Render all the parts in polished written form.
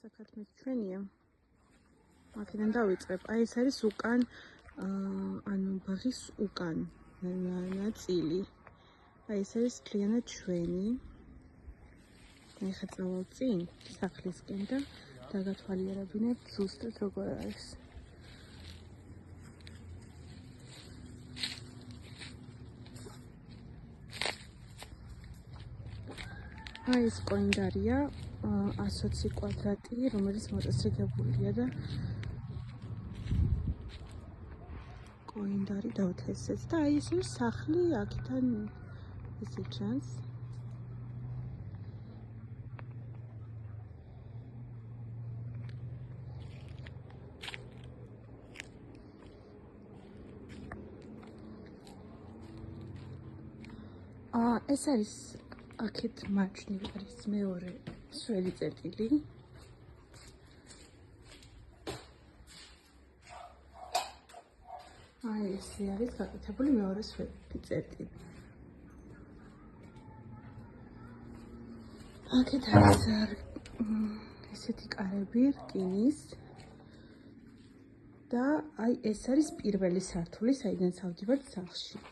საკათმე ჩვენია. აქედან დავიწყებ. აი ეს არის უკან ანუ ბაღის უკან ნაწილი. აი ეს არის მთლიანად ჩვენი. ეხლა წავალ წინ სახლისკენ და დაგათვალიერებინებ ზუსტად როგორ არის. აი ეს კოინდარია 120 კვადრატი, რომელიც მოწესრიგებულია და კოინდარი დავთესეთ და აი ეს არის სახლი, აქედან ესე ჩანს. ეს არის აქეთ მარჯვნივ არის მეორე სველი წერტილი. აი ესე არის გაკეთებული მეორე სველი წერტილი. აქეთ არის ესეთი კარები რკინის და აი ეს არის პირველი სართული, საიდან სავდივართ სახლში.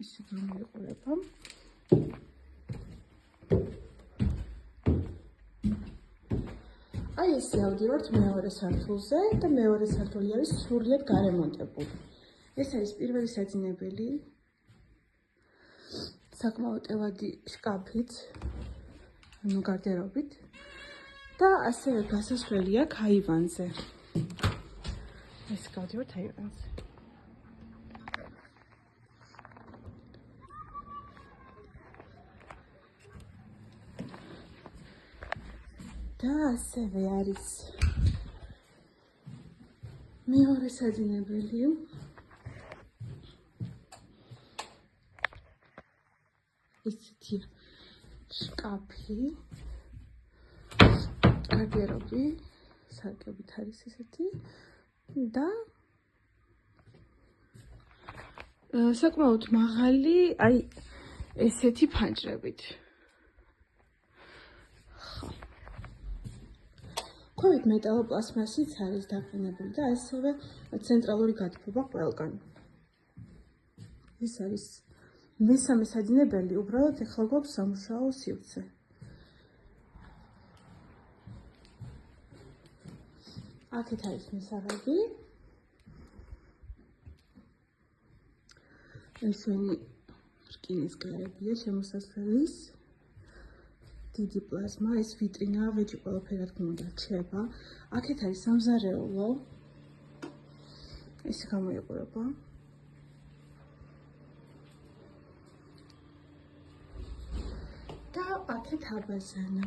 ისე გამოიყურება. აი ესე ავდივართ მეორე სართულზე და მეორე სართული არის სრულიად გარემონტებული. ეს არის პირველი საძინებელი. საკმაოდ ევადი შკაფით, ანუ გარდერობით და ასევე გასასვლელი აქვს აივანზე. ეს გავდივართ აივანზე. და ასევე არის მეორე საძინებელი. ისეთი შკაფი, გარდერობი, სარკებით არის ესეთი და საკმაოდ მაღალი, აი ესეთი ფანჯრებით. ქვევით მეტალოპლასმასიც არის დაყენებული და ასევე ცენტრალური გათბობა ყველგან. ეს არის მესამე საძინებელი, უბრალოდ ეხლა გვაქვს სამუშაო სივრცე. აქეთ არის მესაღები. ესენი რკინის კარებია შემოსასვლელის. დიდი პლაზმა, ეს ვიტრინა, ვეჯი ყველაფერი უნდა რჩება. აქეთ არის სამზარეულო. ესე გამოიყურება. და აქეთ აბაზანა.